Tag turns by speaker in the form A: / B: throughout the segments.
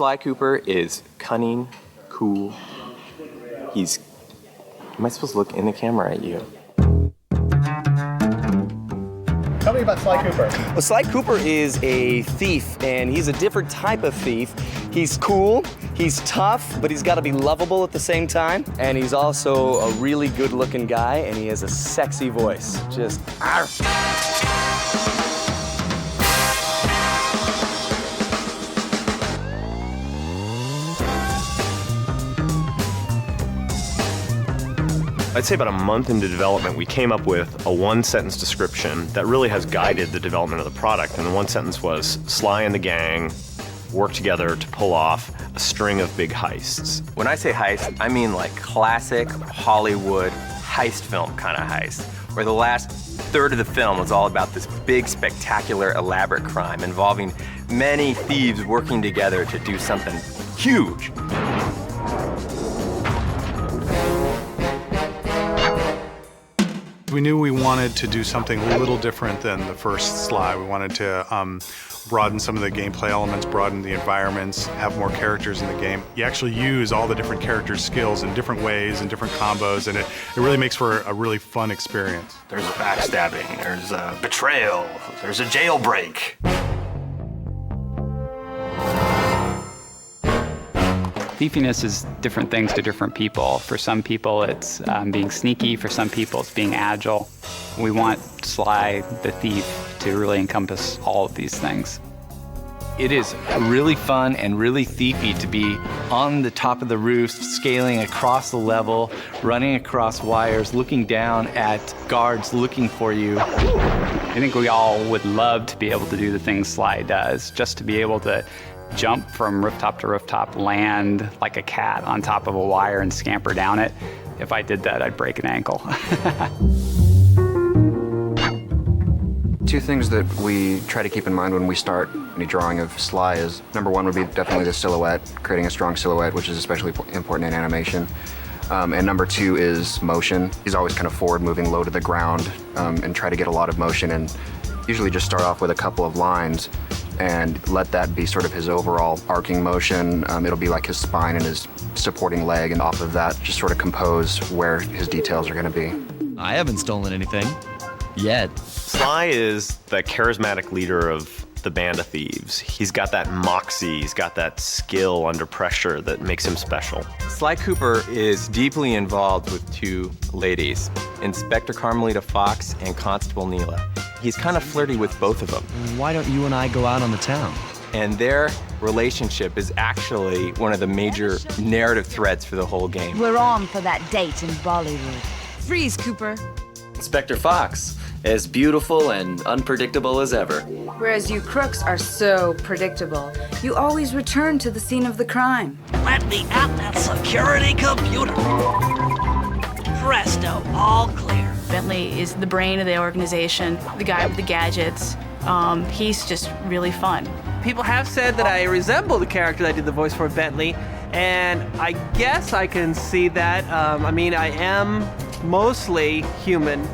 A: Sly Cooper is cunning, cool. Am I supposed to look in the camera at you?
B: Tell me about Sly Cooper.
C: Well, Sly Cooper is a thief, and he's a different type of thief. He's cool, he's tough, but he's got to be lovable at the same time. And he's also a really good-looking guy, and he has a sexy voice. Just, arf.
D: I'd say about a month into development, we came up with a one-sentence description that really has guided the development of the product. And the one sentence was, Sly and the gang work together to pull off a string of big heists.
A: When I say heist, I mean like classic Hollywood heist film kind of heist, where the last third of the film was all about this big, spectacular, elaborate crime involving many thieves working together to do something huge.
B: We knew we wanted to do something a little different than the first Sly. We wanted to broaden some of the gameplay elements, broaden the environments, have more characters in the game. You actually use all the different characters' skills in different ways and different combos, and it really makes for a really fun experience.
E: There's a backstabbing, there's a betrayal, there's a jailbreak.
F: Thiefiness is different things to different people. For some people, it's being sneaky. For some people, it's being agile. We want Sly the Thief to really encompass all of these things.
G: It is really fun and really thiefy to be on the top of the roof, scaling across the level, running across wires, looking down at guards looking for you.
F: I think we all would love to be able to do the things Sly does, just to be able to jump from rooftop to rooftop, land like a cat on top of a wire and scamper down it. If I did that, I'd break an ankle.
H: Two things that we try to keep in mind when we start any drawing of Sly is, number one would be definitely the silhouette, creating a strong silhouette, which is especially important in animation. And number two is motion. He's always kind of forward moving, low to the ground, and try to get a lot of motion, and usually just start off with a couple of lines and let that be sort of his overall arcing motion. It'll be like his spine and his supporting leg, and off of that, just sort of compose where his details are gonna be.
I: I haven't stolen anything, yet.
D: Sly is the charismatic leader of the band of thieves. He's got that moxie, he's got that skill under pressure that makes him special.
A: Sly Cooper is deeply involved with two ladies, Inspector Carmelita Fox and Constable Neela. He's kind of flirty with both of them.
I: Why don't you and I go out on the town?
A: And their relationship is actually one of the major narrative threads for the whole game.
J: We're on for that date in Bollywood. Freeze, Cooper.
C: Inspector Fox, as beautiful and unpredictable as ever.
J: Whereas you crooks are so predictable, you always return to the scene of the crime.
K: Let me at that security computer. Presto, all clear.
L: Bentley is the brain of the organization, the guy with the gadgets. He's just really fun.
M: People have said that I resemble the character that I did the voice for, Bentley, and I guess I can see that. I mean, I am mostly human,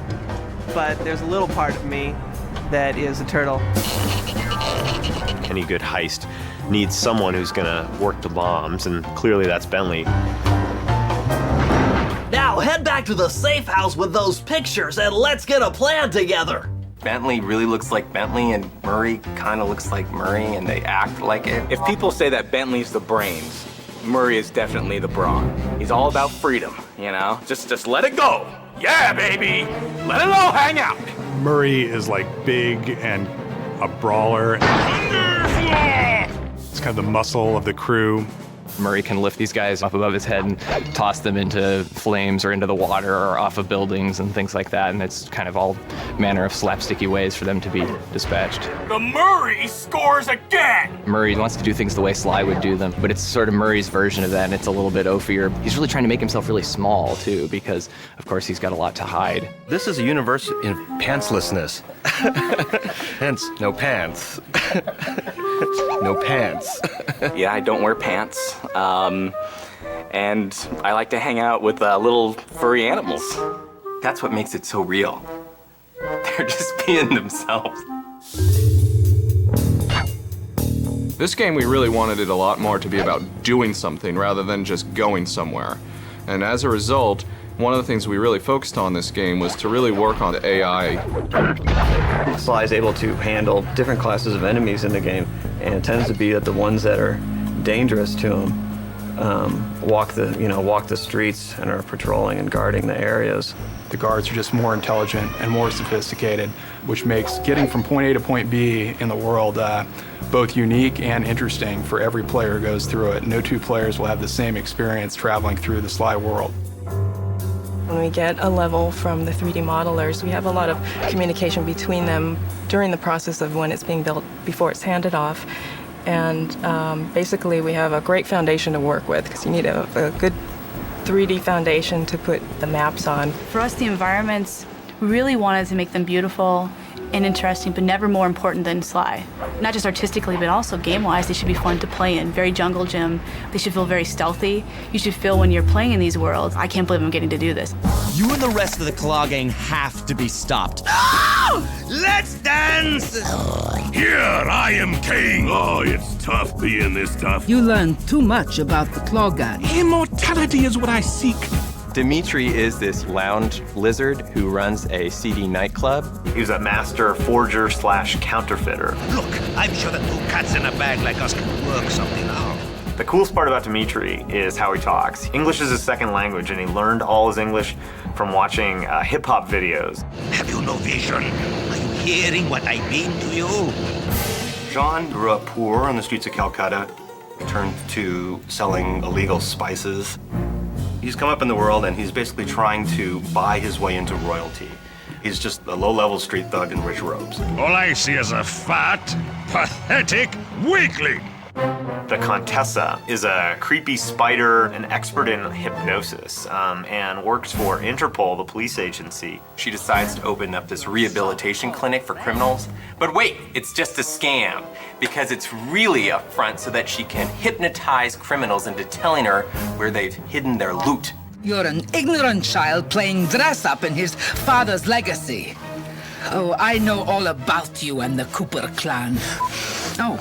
M: but there's a little part of me that is a turtle.
D: Any good heist needs someone who's gonna work the bombs, and clearly that's Bentley.
K: Now head back to the safe house with those pictures and let's get a plan together.
A: Bentley really looks like Bentley, and Murray kind of looks like Murray, and they act like it.
C: If people say that Bentley's the brains, Murray is definitely the brawn. He's all about freedom, you know? Just let it go. Yeah, baby! Let it all hang out!
B: Murray is like big and a brawler. It's kind of the muscle of the crew.
N: Murray can lift these guys up above his head and toss them into flames or into the water or off of buildings and things like that, and it's kind of all manner of slapsticky ways for them to be dispatched.
C: The Murray scores again!
N: Murray wants to do things the way Sly would do them, but it's sort of Murray's version of that, and it's a little bit oafier. He's really trying to make himself really small, too, because, of course, he's got a lot to hide.
E: This is a universe in pantslessness. Hence, no pants. No pants.
C: Yeah, I don't wear pants. And I like to hang out with little furry animals.
A: That's what makes it so real. They're just being themselves.
O: This game, we really wanted it a lot more to be about doing something rather than just going somewhere. And as a result, one of the things we really focused on this game was to really work on the AI.
C: Sly is able to handle different classes of enemies in the game, and it tends to be that the ones that are dangerous to him walk the streets and are patrolling and guarding the areas.
P: The guards are just more intelligent and more sophisticated, which makes getting from point A to point B in the world both unique and interesting for every player who goes through it. No two players will have the same experience traveling through the Sly world.
Q: When we get a level from the 3D modelers, we have a lot of communication between them during the process of when it's being built before it's handed off. And basically we have a great foundation to work with because you need a good 3D foundation to put the maps on.
L: For us, the environments, we really wanted to make them beautiful and interesting, but never more important than Sly. Not just artistically, but also game-wise, they should be fun to play in. Very jungle gym. They should feel very stealthy. You should feel when you're playing in these worlds, I can't believe I'm getting to do this.
R: You and the rest of the Claw Gang have to be stopped.
S: Let's dance! Here, I am king! Oh, it's tough being this tough.
T: You learn too much about the Claw Gang.
S: Immortality is what I seek.
A: Dimitri is this lounge lizard who runs a seedy nightclub.
D: He's a master forger / counterfeiter.
S: Look, I'm sure that two cats in a bag like us can work something out.
D: The coolest part about Dimitri is how he talks. English is his second language, and he learned all his English from watching hip-hop videos.
S: Have you no vision? Are you hearing what I mean to you?
E: John grew up poor on the streets of Calcutta, turned to selling illegal spices. He's come up in the world and he's basically trying to buy his way into royalty. He's just a low-level street thug in rich robes.
S: All I see is a fat, pathetic weakling.
D: The Contessa is a creepy spider, an expert in hypnosis, and works for Interpol, the police agency.
A: She decides to open up this rehabilitation clinic for criminals. But wait, it's just a scam, because it's really a front so that she can hypnotize criminals into telling her where they've hidden their loot.
T: You're an ignorant child playing dress-up in his father's legacy. Oh, I know all about you and the Cooper clan. Oh.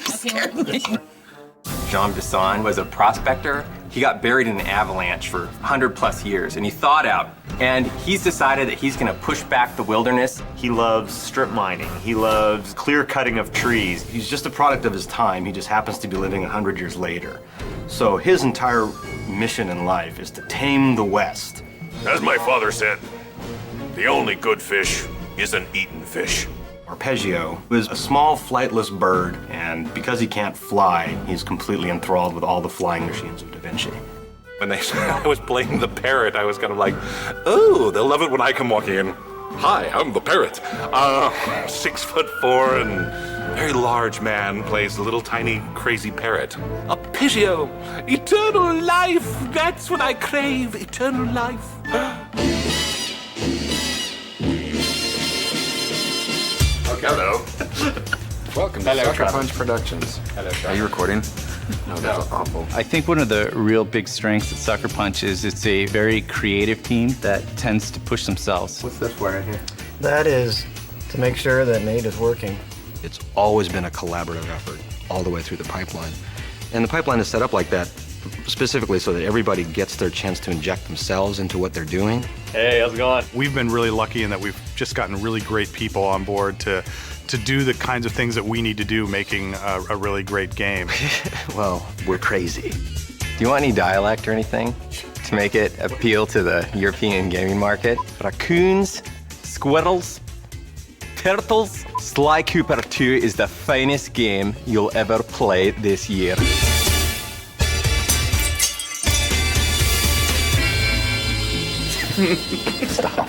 T: Scared me.
A: Jean Bisson was a prospector. He got buried in an avalanche for 100+ years, and he thawed out. And he's decided that he's gonna push back the wilderness.
D: He loves strip mining. He loves clear cutting of trees.
E: He's just a product of his time. He just happens to be living 100 years later. So his entire mission in life is to tame the West.
S: As my father said, the only good fish is an eaten fish.
E: Arpeggio is a small flightless bird, and because he can't fly, he's completely enthralled with all the flying machines of Da Vinci.
U: When they said I was playing the parrot, I was kind of like, oh, they'll love it when I come walking in. Hi, I'm the parrot. 6'4" and very large man plays the little tiny crazy parrot. Arpeggio, eternal life, that's what I crave, eternal life.
O: Hello.
V: Welcome to Sucker Punch Productions.
A: Hello,
V: Are you recording? No, that's awful.
G: I think one of the real big strengths at Sucker Punch is it's a very creative team that tends to push themselves.
V: What's this for right here?
C: That is to make sure that Nate is working.
E: It's always been a collaborative effort all the way through the pipeline. And the pipeline is set up like that specifically so that everybody gets their chance to inject themselves into what they're doing.
D: Hey, how's it going?
B: We've been really lucky in that we've just gotten really great people on board to do the kinds of things that we need to do, making a really great game.
E: Well, we're crazy.
A: Do you want any dialect or anything to make it appeal to the European gaming market? Raccoons, squirrels, turtles. Sly Cooper 2 is the finest game you'll ever play this year.
E: Stop.